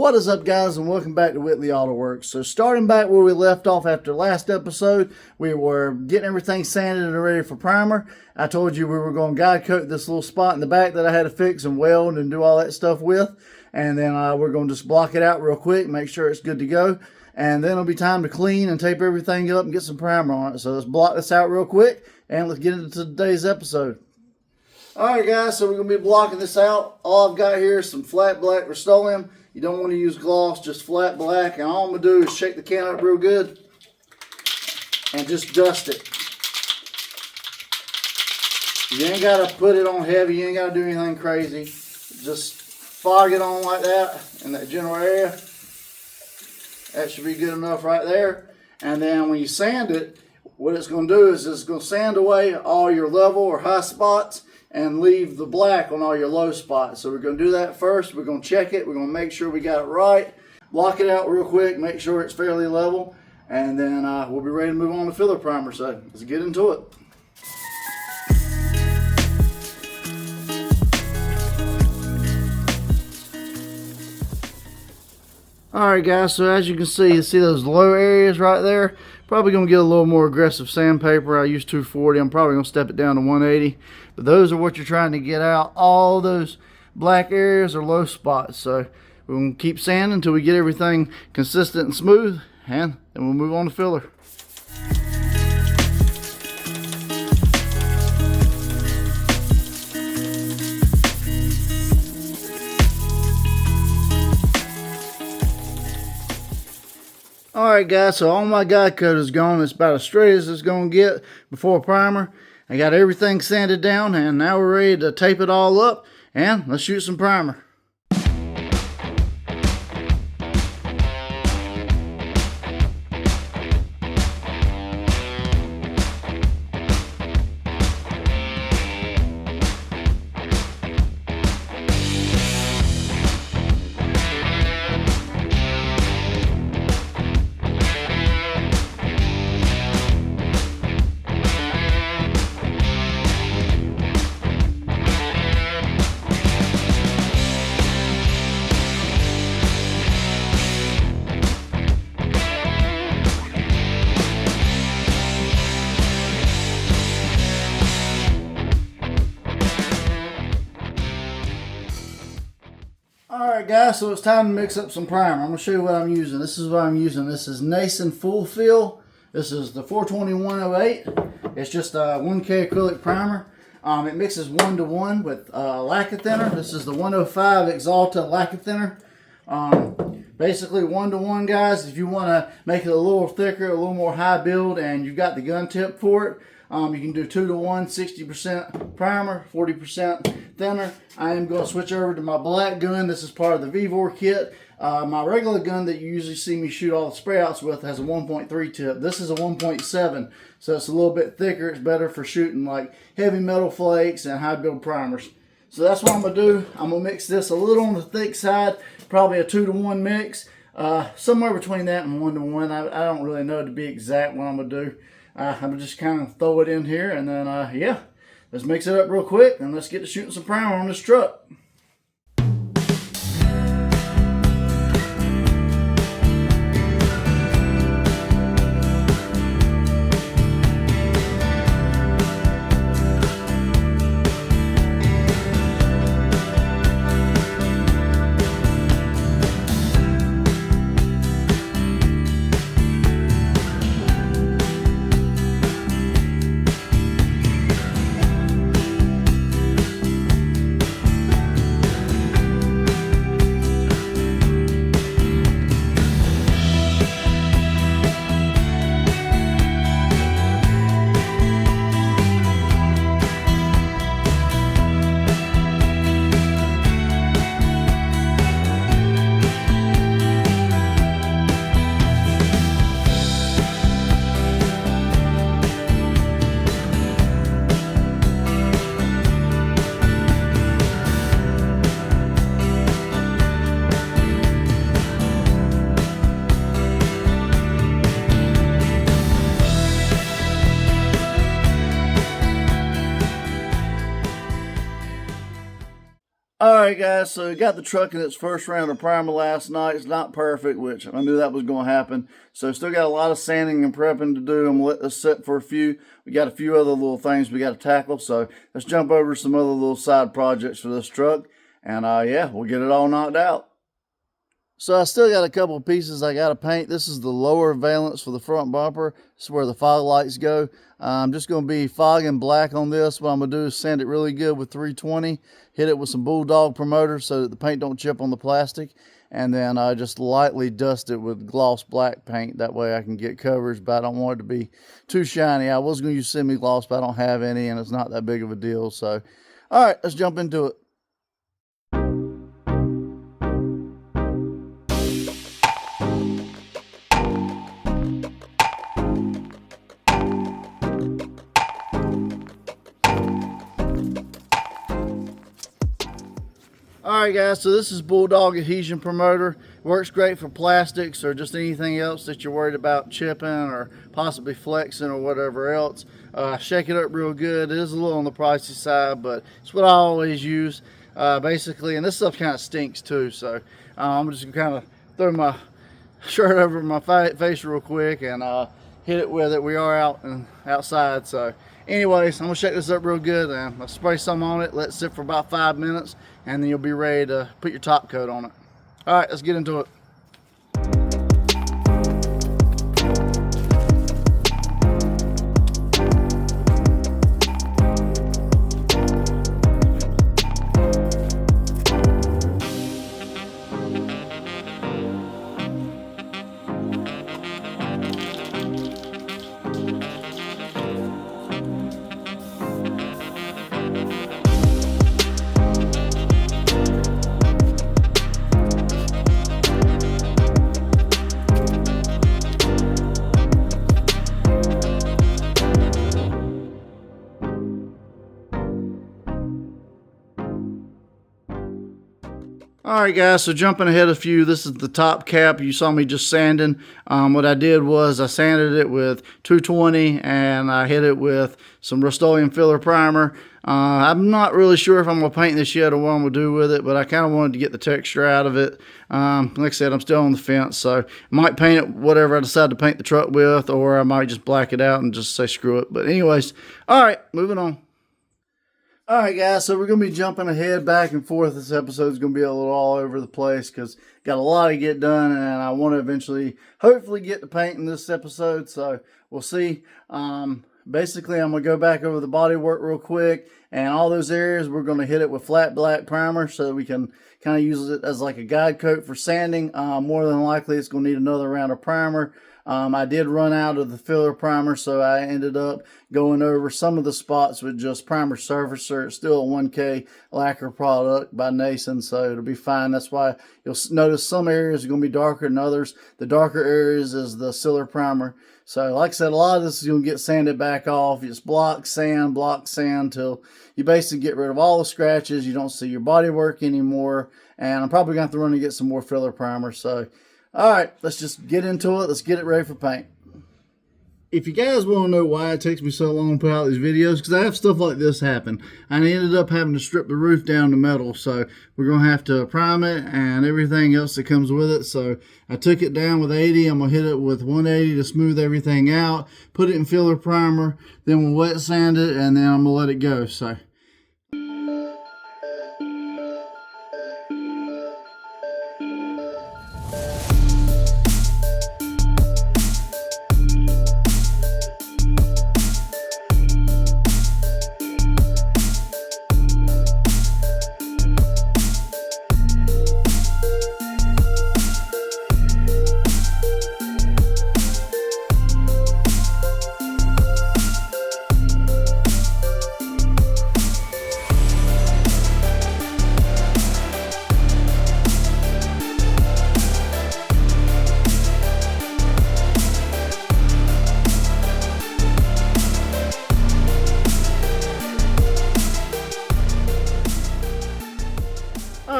What is up, guys, and welcome back to Whitley Auto Works. So starting back where we left off after last episode, we were getting everything sanded and ready for primer. I told you we were going to guide coat this little spot in the back that I had to fix and weld and do all that stuff with. And then we're going to just block it out real quick, make sure it's good to go. And then it'll be time to clean and tape everything up and get some primer on it. So let's block this out real quick and let's get into today's episode. Alright guys, so we're going to be blocking this out. All I've got here is some flat black Rust-Oleum. You don't want to use gloss, just flat black. And all I'm going to do is shake the can up real good and just dust it. You ain't got to put it on heavy. You ain't got to do anything crazy. Just fog it on like that in that general area. That should be good enough right there. And then when you sand it, what it's going to do is it's going to sand away all your level or high spots and leave the black on all your low spots. So we're going to do that first. We're going to check it. We're going to make sure we got it right. Block it out real quick. Make sure it's fairly level. And then we'll be ready to move on to filler primer. So let's get into it. Alright guys, so as you can see, those low areas right there. Probably going to get a little more aggressive sandpaper. I use 240. I'm probably going to step it down to 180. But those are what you're trying to get out. All those black areas are low spots. So we're going to keep sanding until we get everything consistent and smooth. And then we'll move on to filler. Alright guys, so all my guide coat is gone. It's about as straight as it's going to get before primer. I got everything sanded down and now we're ready to tape it all up and let's shoot some primer. Alright guys, so it's time to mix up some primer. I'm going to show you what I'm using. This is what I'm using. This is Nason Full Fill. This is the 42108. It's just a 1K acrylic primer. It mixes 1-to-1 with lacquer thinner. This is the 105 Exalta lacquer thinner. Basically 1-to-1 guys. If you want to make it a little thicker, a little more high build, and you've got the gun tip for it, you can do 2-to-1, 60% primer, 40% thinner. I am going to switch over to my black gun. This is part of the Vivor kit. My regular gun that you usually see me shoot all the spray outs with has a 1.3 tip. This is a 1.7, so it's a little bit thicker. It's better for shooting like heavy metal flakes and high build primers. So that's what I'm going to do. I'm going to mix this a little on the thick side, probably a 2-to-1 mix. Somewhere between that and 1-to-1. I don't really know to be exact what I'm going to do. I'm going to just kind of throw it in here and then, yeah, let's mix it up real quick and let's get to shooting some primer on this truck. Alright guys, so got the truck in its first round of primer last night. It's not perfect, which I knew that was going to happen. So still got a lot of sanding and prepping to do. I'm going to let this sit for a few. We got a few other little things we got to tackle. So let's jump over some other little side projects for this truck. And yeah, we'll get it all knocked out. So I still got a couple of pieces I got to paint. This is the lower valance for the front bumper. This is where the fog lights go. I'm just going to be fogging black on this. What I'm going to do is sand it really good with 320. Hit it with some Bulldog promoter so that the paint don't chip on the plastic. And then just lightly dust it with gloss black paint. That way I can get coverage, but I don't want it to be too shiny. I was going to use semi-gloss, but I don't have any, and it's not that big of a deal. So, all right, let's jump into it. Alright guys, so this is Bulldog adhesion promoter. It works great for plastics or just anything else that you're worried about chipping or possibly flexing or whatever else. Shake it up real good. It is a little on the pricey side, but it's what I always use basically. And this stuff kind of stinks too, so I'm just gonna kind of throw my shirt over my face real quick and hit it with it. We are outside, so anyways, I'm gonna shake this up real good and I'll spray some on it, let it sit for about 5 minutes, and then you'll be ready to put your top coat on it. All right, let's get into it. Alright guys, so jumping ahead a few, this is the top cap. You saw me just sanding. What I did was I sanded it with 220 and I hit it with some Rust-Oleum filler primer. I'm not really sure if I'm going to paint this yet or what I'm going to do with it, but I kind of wanted to get the texture out of it. Like I said, I'm still on the fence, so I might paint it whatever I decide to paint the truck with, or I might just black it out and just say screw it. But anyways, alright, moving on. Alright guys, so we're going to be jumping ahead back and forth. This episode is going to be a little all over the place because got a lot to get done and I want to eventually hopefully get to painting this episode, so we'll see. Basically I'm going to go back over the body work real quick, and all those areas we're going to hit it with flat black primer so that we can kind of use it as like a guide coat for sanding. More than likely it's going to need another round of primer. I did run out of the filler primer, so I ended up going over some of the spots with just primer surfacer. It's still a 1K lacquer product by Nason, so it'll be fine. That's why you'll notice some areas are going to be darker than others. The darker areas is the Sealer primer. So like I said, a lot of this is going to get sanded back off. You just block sand till you basically get rid of all the scratches. You don't see your body work anymore. And I'm probably going to have to run and get some more filler primer. So alright, let's just get into it. Let's get it ready for paint. If you guys want to know why it takes me so long to put out these videos, because I have stuff like this happen. I ended up having to strip the roof down to metal, so we're going to have to prime it and everything else that comes with it. So I took it down with 80. I'm going to hit it with 180 to smooth everything out, put it in filler primer, then we'll wet sand it, and then I'm going to let it go. So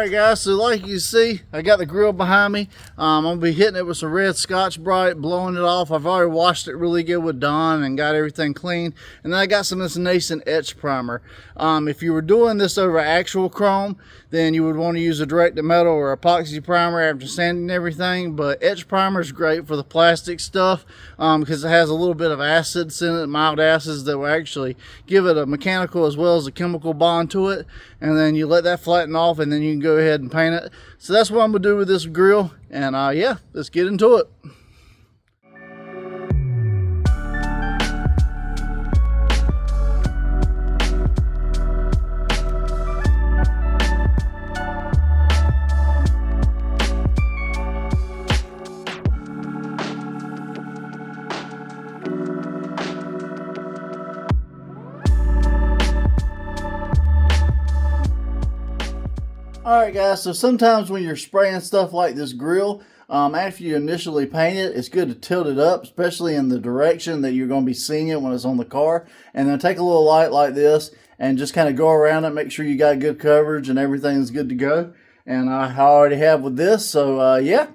Alright guys, so like you see, I got the grill behind me. I'm going to be hitting it with some red Scotch-Brite, blowing it off. I've already washed it really good with Dawn and got everything clean. And then I got some of this Nason etch primer. If you were doing this over actual chrome, then you would want to use a direct-to-metal or epoxy primer after sanding everything. But etch primer is great for the plastic stuff because it has a little bit of acids in it, mild acids that will actually give it a mechanical as well as a chemical bond to it. And then you let that flatten off, and then you can go ahead and paint it. So that's what I'm gonna do with this grill. And yeah, let's get into it. Alright guys, so sometimes when you're spraying stuff like this grill, after you initially paint it, it's good to tilt it up, especially in the direction that you're going to be seeing it when it's on the car. And then take a little light like this and just kind of go around it, make sure you got good coverage and everything's good to go. And I already have with this, so yeah,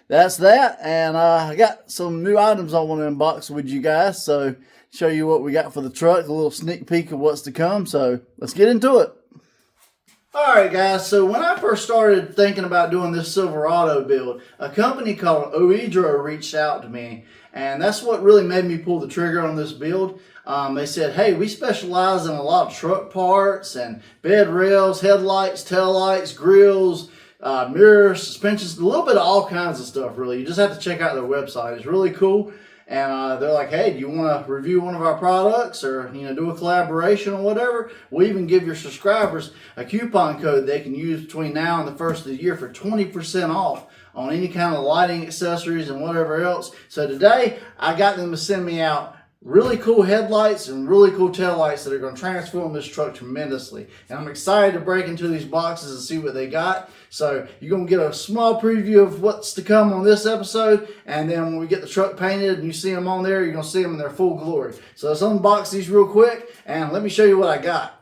that's that. And I got some new items I want to unbox with you guys, so show you what we got for the truck, a little sneak peek of what's to come. So let's get into it. Alright guys, so when I first started thinking about doing this Silverado build, a company called OEDRO reached out to me, and that's what really made me pull the trigger on this build. They said, hey, we specialize in a lot of truck parts and bed rails, headlights, taillights, grills, mirrors, suspensions, a little bit of all kinds of stuff really. You just have to check out their website. It's really cool. And they're like, hey, do you want to review one of our products or, you know, do a collaboration or whatever? We even give your subscribers a coupon code they can use between now and the first of the year for 20% off on any kind of lighting accessories and whatever else. So today, I got them to send me out really cool headlights and really cool taillights that are going to transform this truck tremendously. And I'm excited to break into these boxes and see what they got. So you're going to get a small preview of what's to come on this episode. And then when we get the truck painted and you see them on there, you're going to see them in their full glory. So let's unbox these real quick and let me show you what I got.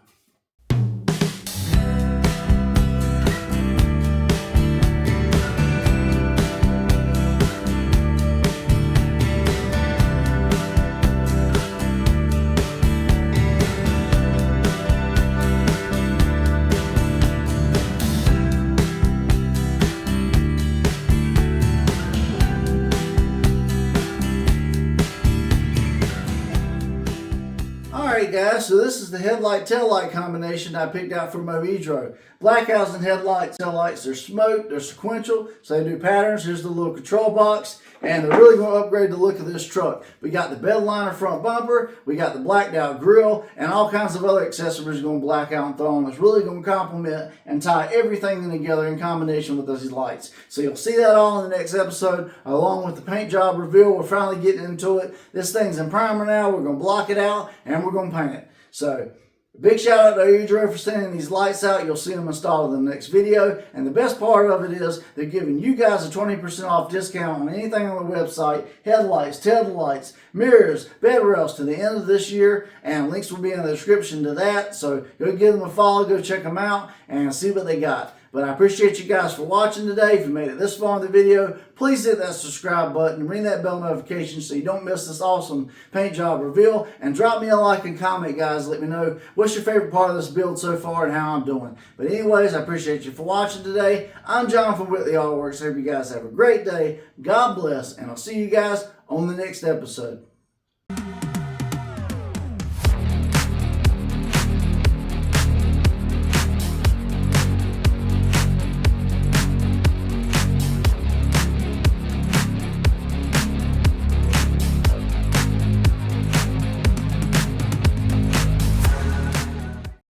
Alright guys, so this is the headlight taillight combination I picked out from OEDRO. Blackhousing headlights, taillights, they're smoked, they're sequential, so they do patterns. Here's the little control box, and they're really going to upgrade the look of this truck. We got the bed liner front bumper, we got the blacked out grill, and all kinds of other accessories going to black out and throw on. It's really going to complement and tie everything together in combination with these lights. So you'll see that all in the next episode, along with the paint job reveal. We're finally getting into it. This thing's in primer now. We're going to block it out, and we're going to paint it. So big shout out to OEDRO for sending these lights out. You'll see them installed in the next video. And the best part of it is they're giving you guys a 20% off discount on anything on the website. Headlights, taillights, mirrors, bed rails to the end of this year. And links will be in the description to that. So go give them a follow, go check them out and see what they got. But I appreciate you guys for watching today. If you made it this far in the video, please hit that subscribe button and ring that bell notification so you don't miss this awesome paint job reveal. And drop me a like and comment, guys. Let me know what's your favorite part of this build so far and how I'm doing. But anyways, I appreciate you for watching today. I'm John from Whitley Artworks. I hope you guys have a great day. God bless, and I'll see you guys on the next episode.